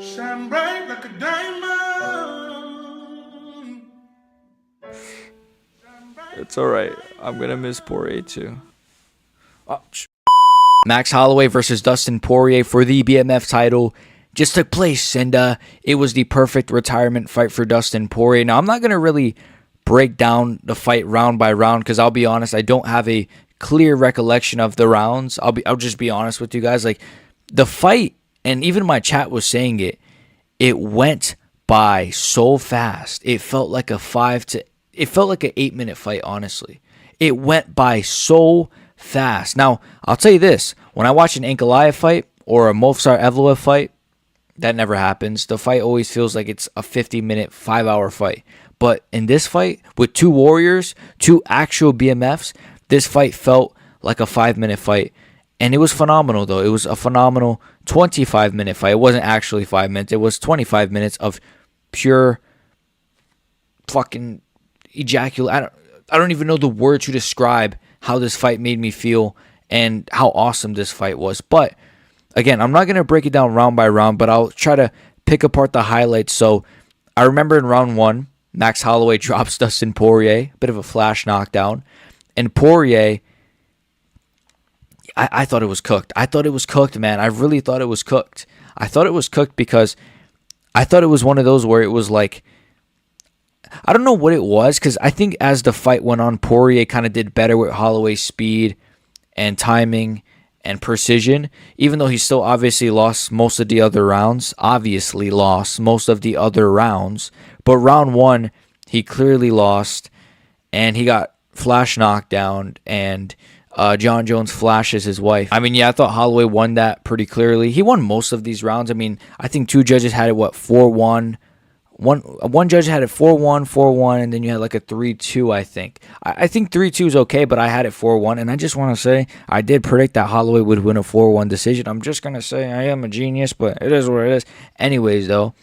Shine bright like a diamond. It's alright. I'm gonna miss Poirier too. Oh, Max Holloway versus Dustin Poirier for the BMF title just took place, and it was the perfect retirement fight for Dustin Poirier. Now, I'm not gonna really break down the fight round by round because I'll be honest, I don't have a clear recollection of the rounds. I'll just be honest with you guys. Like the fight, and even my chat was saying it went by so fast. It felt like it felt like an 8-minute fight, honestly. It went by so fast. Now, I'll tell you this. When I watch an Ankalaev fight or a Movsar Evloev fight, that never happens. The fight always feels like it's a 50-minute, 5-hour fight. But in this fight, with two warriors, two actual BMFs, this fight felt like a 5-minute fight. And it was phenomenal, though. It was a phenomenal 25-minute fight. It wasn't actually 5 minutes. It was 25 minutes of pure fucking ejaculate. I don't even know the word to describe how this fight made me feel and how awesome this fight was. But again, I'm not going to break it down round by round, but I'll try to pick apart the highlights. So I remember in round 1, Max Holloway drops Dustin Poirier, a bit of a flash knockdown. And Poirier, I thought it was cooked. I thought it was cooked, man. I really thought it was cooked. I thought it was cooked because I thought it was one of those where it was like, I don't know what it was, because I think as the fight went on, Poirier kind of did better with Holloway's speed and timing and precision, even though he still obviously lost most of the other rounds. But round 1, he clearly lost, and he got flash knocked down, and John Jones flashes his wife. I mean, yeah, I thought Holloway won that pretty clearly. He won most of these rounds. I mean, I think 2 judges had it, 4-1. One judge had it 4-1, 4-1, and then you had like a 3-2, I think. I think 3-2 is okay, but I had it 4-1, and I just want to say I did predict that Holloway would win a 4-1 decision. I'm just going to say I am a genius, but it is what it is. Anyways, though,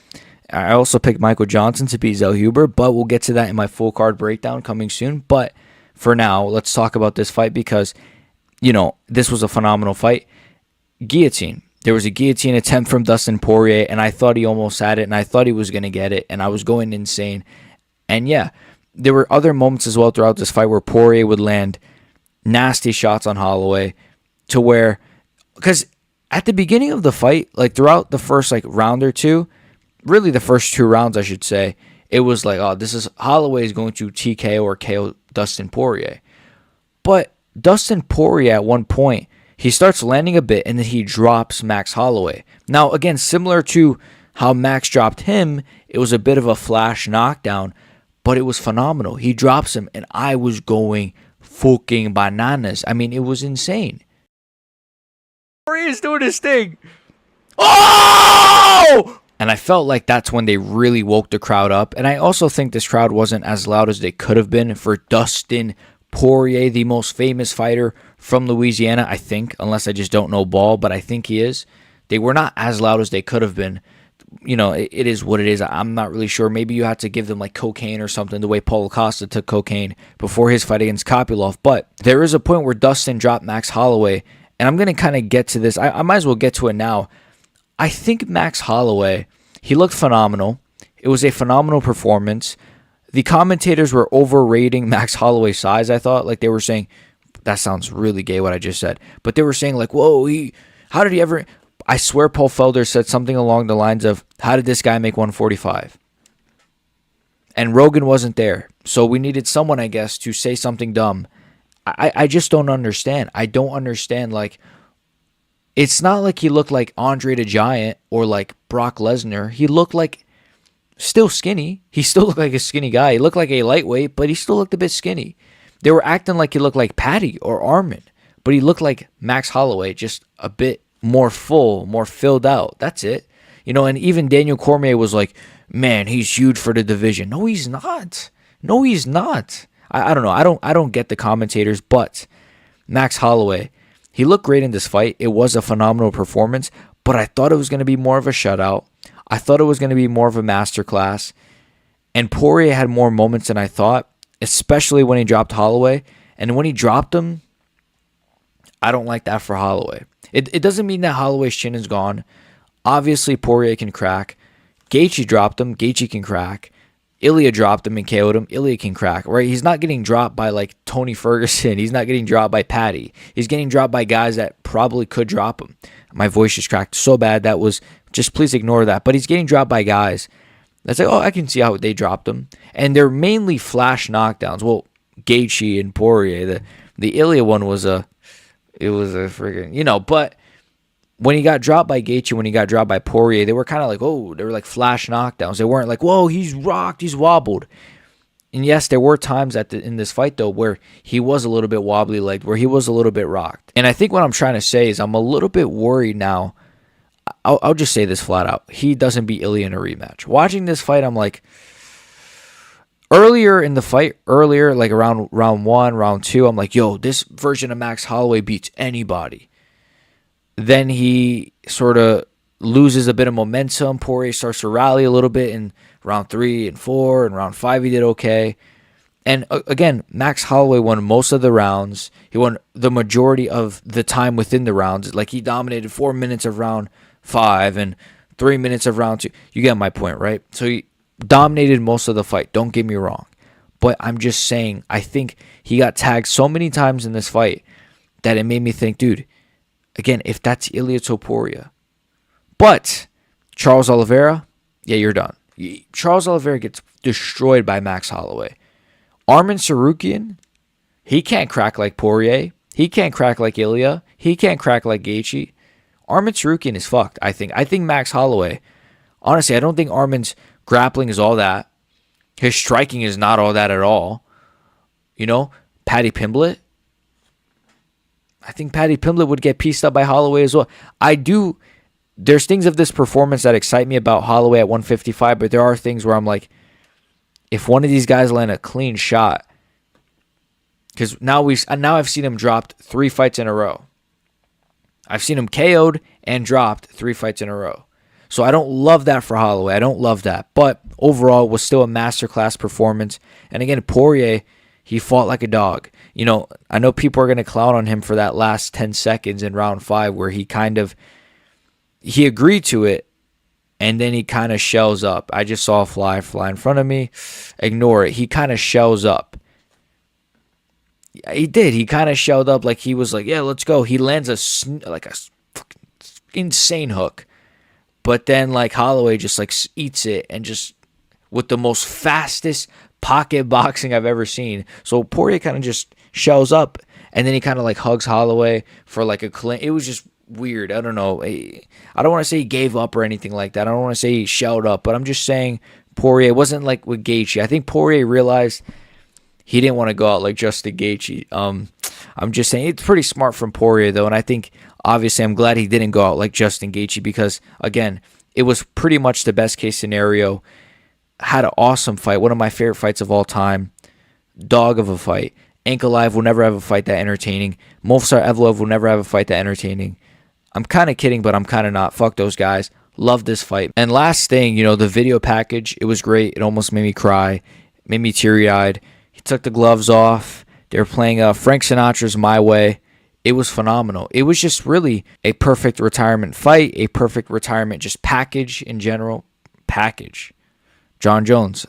I also picked Michael Johnson to beat Zell Huber, but we'll get to that in my full card breakdown coming soon. But for now, let's talk about this fight because, this was a phenomenal fight. Guillotine. There was a guillotine attempt from Dustin Poirier, and I thought he almost had it, and I thought he was going to get it, and I was going insane. And yeah, there were other moments as well throughout this fight where Poirier would land nasty shots on Holloway to where, because at the beginning of the fight, like throughout the first round or two, really the first 2 rounds, I should say, it was like, oh, this is Holloway is going to TKO or KO Dustin Poirier. But Dustin Poirier at one point, he starts landing a bit, and then he drops Max Holloway. Now, again, similar to how Max dropped him, it was a bit of a flash knockdown, but it was phenomenal. He drops him, and I was going fucking bananas. I mean, it was insane. Poirier's doing his thing. Oh! And I felt like that's when they really woke the crowd up. And I also think this crowd wasn't as loud as they could have been for Dustin Poirier, the most famous fighter from Louisiana, I think, unless I just don't know ball, but I think he is. They were not as loud as they could have been. It is what it is. I'm not really sure. Maybe you had to give them like cocaine or something, the way Paulo Acosta took cocaine before his fight against Kopylov. But there is a point where Dustin dropped Max Holloway, and I'm going to kind of get to this. I might as well get to it now. I think Max Holloway, he looked phenomenal. It was a phenomenal performance. The commentators were overrating Max Holloway's size, I thought. Like, they were saying, that sounds really gay what I just said. But they were saying, like, whoa, how did he ever... I swear Paul Felder said something along the lines of, how did this guy make 145? And Rogan wasn't there. So we needed someone, I guess, to say something dumb. I just don't understand. I don't understand, like... It's not like he looked like Andre the Giant or like Brock Lesnar. He looked like still skinny. He still looked like a skinny guy. He looked like a lightweight, but he still looked a bit skinny. They were acting like he looked like Patty or Armin, but he looked like Max Holloway, just a bit more full, more filled out. That's it. And even Daniel Cormier was like, man, he's huge for the division. No, he's not. No, he's not. I don't know. I don't get the commentators, but Max Holloway, he looked great in this fight. It was a phenomenal performance, but I thought it was going to be more of a shutout. I thought it was going to be more of a masterclass. And Poirier had more moments than I thought, especially when he dropped Holloway. And when he dropped him, I don't like that for Holloway. It doesn't mean that Holloway's chin is gone. Obviously, Poirier can crack. Gaethje dropped him. Gaethje can crack. Ilya dropped him and KO'd him. Ilya can crack, right? He's not getting dropped by like Tony Ferguson. He's not getting dropped by Patty. He's getting dropped by guys that probably could drop him. My voice just cracked so bad. That was just, please ignore that. But he's getting dropped by guys that's like, oh, I can see how they dropped him. And they're mainly flash knockdowns. Well, Gaethje and Poirier. The Ilya one was it was a friggin', but when he got dropped by Gaethje, when he got dropped by Poirier, they were kind of like, oh, they were like flash knockdowns. They weren't like, whoa, he's rocked, he's wobbled. And yes, there were times in this fight, though, where he was a little bit wobbly-legged, where he was a little bit rocked. And I think what I'm trying to say is I'm a little bit worried now. I'll just say this flat out. He doesn't beat Ilya in a rematch. Watching this fight, I'm like, earlier in the fight, like around round 1, round 2, I'm like, yo, this version of Max Holloway beats anybody. Then he sort of loses a bit of momentum. Poirier starts to rally a little bit in round 3 and 4, and round 5 he did okay. And again, Max Holloway won most of the rounds. He won the majority of the time within the rounds. Like, he dominated 4 minutes of round 5 and 3 minutes of round 2. You get my point, right? So he dominated most of the fight. Don't get me wrong. But I'm just saying, I think he got tagged so many times in this fight that it made me think, dude, again, if that's Ilya Topuria. But Charles Oliveira, yeah, you're done. Charles Oliveira gets destroyed by Max Holloway. Arman Tsarukyan, he can't crack like Poirier. He can't crack like Ilya. He can't crack like Gaethje. Arman Tsarukyan is fucked, I think. I think Max Holloway, honestly, I don't think Arman's grappling is all that. His striking is not all that at all. Paddy Pimblett, I think Paddy Pimblett would get pieced up by Holloway as well. There's things of this performance that excite me about Holloway at 155, but there are things where I'm like, if one of these guys land a clean shot, because now I've seen him dropped 3 fights in a row. I've seen him KO'd and dropped 3 fights in a row. So I don't love that for Holloway. I don't love that. But overall, it was still a masterclass performance. And again, Poirier, he fought like a dog. I know people are going to clown on him for that last 10 seconds in round 5 where he agreed to it and then he kind of shells up. I just saw a fly in front of me. Ignore it. He kind of shells up. He did. He kind of shelled up like he was like, yeah, let's go. He lands a fucking insane hook. But then like Holloway just like eats it and just with the most fastest pocket boxing I've ever seen. So Poirier kind of just shells up and then he kind of like hugs Holloway for like a clean. It was just weird. I don't know. I don't want to say he gave up or anything like that. I don't want to say he shelled up, but I'm just saying Poirier wasn't like with Gaethje. I think Poirier realized he didn't want to go out like Justin Gaethje. I'm just saying it's pretty smart from Poirier though, and I think obviously I'm glad he didn't go out like Justin Gaethje because again, it was pretty much the best case scenario. Had an awesome fight, one of my favorite fights of all time. Dog of a fight. Ankalaev will never have a fight that entertaining. Movsar Evloev will never have a fight that entertaining. I'm kind of kidding, but I'm kind of not. Fuck those guys. Love this fight. And last thing, the video package, it was great. It almost made me cry. Made me teary-eyed. He took the gloves off. They were playing Frank Sinatra's My Way. It was phenomenal. It was just really a perfect retirement fight, a perfect retirement just package in general. Package. John Jones.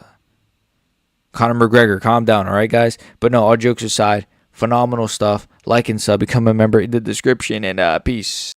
Conor McGregor, calm down, all right, guys? But no, all jokes aside, phenomenal stuff. Like and sub, become a member in the description, and peace.